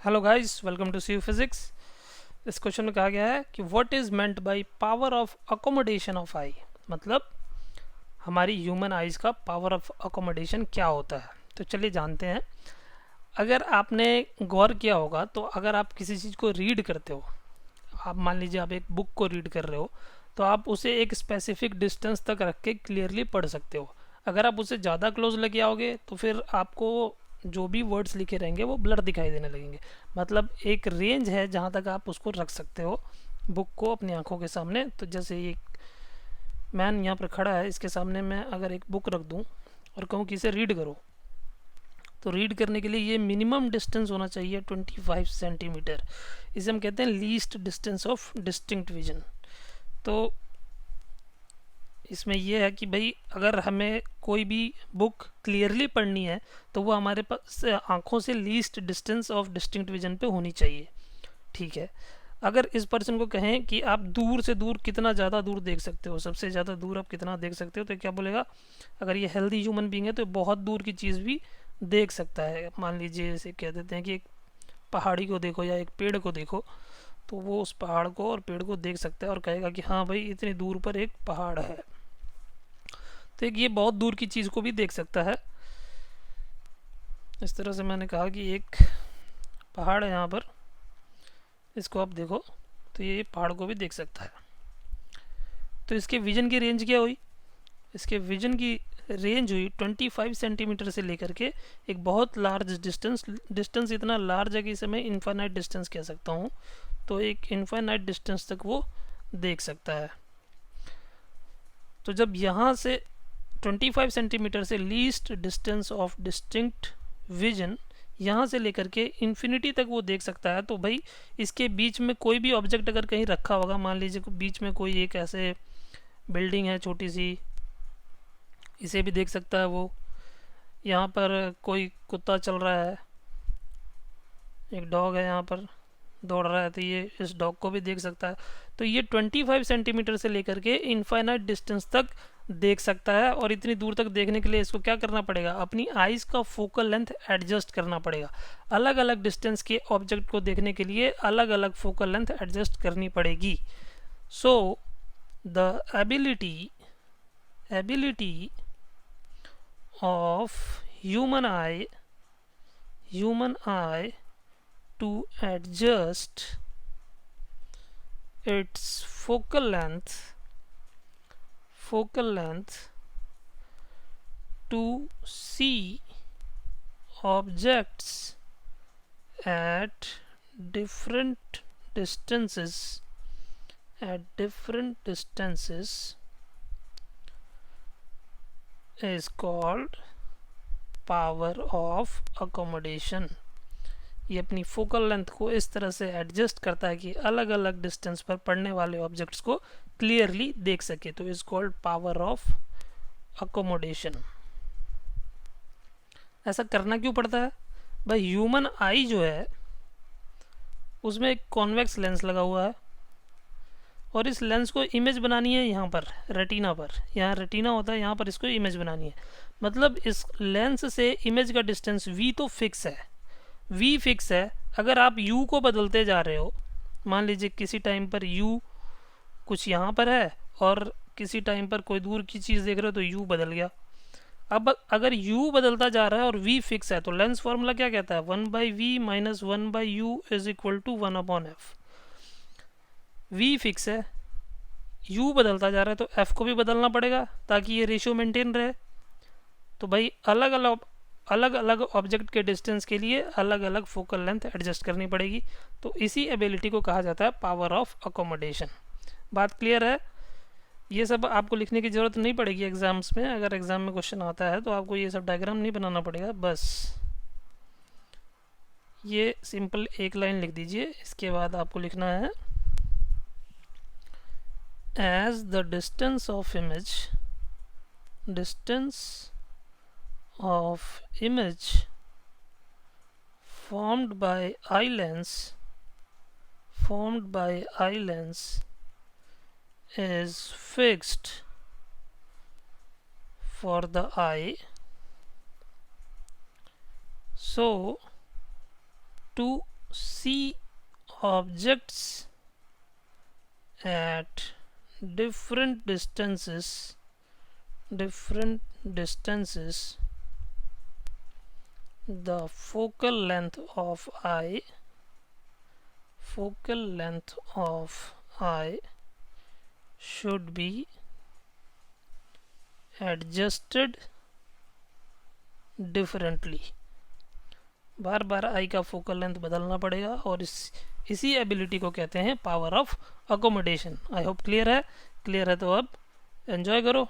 Hello guys, welcome to C physics. इस question में कहा गया है कि what is meant by power of accommodation of eye. मतलब हमारी ह्यूमन आइज का पावर ऑफ अकोमोडेशन क्या होता है। तो चलिए जानते हैं। अगर आपने गौर किया होगा तो अगर आप किसी चीज़ को रीड करते हो, आप मान लीजिए आप एक बुक को रीड कर रहे हो, तो आप उसे एक स्पेसिफिक डिस्टेंस तक रख के क्लियरली पढ़ सकते हो। अगर आप उसे ज़्यादा क्लोज लेके आओगे तो फिर आपको जो भी वर्ड्स लिखे रहेंगे वो ब्लर दिखाई देने लगेंगे। मतलब एक रेंज है जहाँ तक आप उसको रख सकते हो बुक को अपनी आंखों के सामने। तो जैसे ये मैन यहाँ पर खड़ा है, इसके सामने मैं अगर एक बुक रख दूँ और कहूँ कि इसे रीड करो, तो रीड करने के लिए ये मिनिमम डिस्टेंस होना चाहिए 25 सेंटीमीटर। इसे हम कहते हैं least distance of distinct vision. तो इसमें यह है कि भाई अगर हमें कोई भी बुक क्लियरली पढ़नी है तो वो हमारे पास आंखों से least distance of distinct vision पे होनी चाहिए। ठीक है। अगर इस पर्सन को कहें कि आप दूर से दूर कितना ज़्यादा दूर देख सकते हो, सबसे ज़्यादा दूर आप कितना देख सकते हो, तो क्या बोलेगा? अगर ये हेल्दी ह्यूमन बींग है तो बहुत दूर की चीज़ भी देख सकता है। मान लीजिए जैसे कह देते हैं कि एक पहाड़ी को देखो या एक पेड़ को देखो, तो वो उस पहाड़ को और पेड़ को देख सकता है और कहेगा कि हाँ भाई इतनी दूर पर एक पहाड़ है। तो एक ये बहुत दूर की चीज़ को भी देख सकता है। इस तरह से मैंने कहा कि एक पहाड़ है यहाँ पर, इसको आप देखो, तो ये पहाड़ को भी देख सकता है। तो इसके विजन की रेंज क्या हुई? इसके विजन की रेंज हुई 25 सेंटीमीटर से लेकर के एक बहुत लार्ज डिस्टेंस। डिस्टेंस इतना लार्ज है कि इसे मैं इनफाइनाइट डिस्टेंस कह सकता हूँ। तो एक इनफाइनाइट डिस्टेंस तक वो देख सकता है। तो जब यहाँ से 25 सेंटीमीटर से least distance of distinct vision यहाँ से लेकर के इन्फिनिटी तक वो देख सकता है, तो भाई इसके बीच में कोई भी ऑब्जेक्ट अगर कहीं रखा होगा, मान लीजिए बीच में कोई एक ऐसे बिल्डिंग है छोटी सी, इसे भी देख सकता है वो। यहाँ पर कोई कुत्ता चल रहा है, एक डॉग है यहाँ पर दौड़ रहा है, तो ये इस डॉग को भी देख सकता है। तो ये 25 सेंटीमीटर से लेकर के इनफाइनाइट डिस्टेंस तक देख सकता है। और इतनी दूर तक देखने के लिए इसको क्या करना पड़ेगा? अपनी आइज़ का फोकल लेंथ एडजस्ट करना पड़ेगा। अलग अलग डिस्टेंस के ऑब्जेक्ट को देखने के लिए अलग अलग फोकल लेंथ एडजस्ट करनी पड़ेगी। So the ability of human I to adjust its focal length to see objects at different distances is called power of accommodation। ये अपनी फोकल लेंथ को इस तरह से एडजस्ट करता है कि अलग अलग डिस्टेंस पर पड़ने वाले ऑब्जेक्ट्स को क्लियरली देख सके। तो is called power of accommodation. ऐसा करना क्यों पड़ता है भाई? ह्यूमन आई जो है उसमें एक कॉन्वेक्स लेंस लगा हुआ है और इस लेंस को इमेज बनानी है यहाँ पर रेटिना पर। यहाँ रेटिना होता है, यहाँ पर इसको इमेज बनानी है। मतलब इस लेंस से इमेज का डिस्टेंस v तो फिक्स है, v फिक्स है। अगर आप u को बदलते जा रहे हो, मान लीजिए किसी टाइम पर u कुछ यहाँ पर है और किसी टाइम पर कोई दूर की चीज़ देख रहे हो तो u बदल गया। अब अगर u बदलता जा रहा है और v फिक्स है तो लेंस फॉर्मूला क्या कहता है? 1/v minus 1/u is equal to 1/f। v fix है, u बदलता जा रहा है तो f को भी बदलना पड़ेगा ताकि ये रेशियो मेंटेन रहे। तो भाई अलग अलग ऑब्जेक्ट के डिस्टेंस के लिए अलग अलग फोकल लेंथ एडजस्ट करनी पड़ेगी। तो इसी एबिलिटी को कहा जाता है पावर ऑफ अकोमोडेशन। बात क्लियर है? ये सब आपको लिखने की ज़रूरत नहीं पड़ेगी एग्जाम्स में। अगर एग्जाम में क्वेश्चन आता है तो आपको ये सब डायग्राम नहीं बनाना पड़ेगा, बस ये सिंपल एक लाइन लिख दीजिए। इसके बाद आपको लिखना है as the distance of image formed by eye lens is fixed for the eye, so to see objects at different distances, the focal length of eye should be adjusted differently. बार बार आई का focal length बदलना पड़ेगा, और इसी ability को कहते हैं power of accommodation. I hope clear है। Clear है तो अब एंजॉय करो।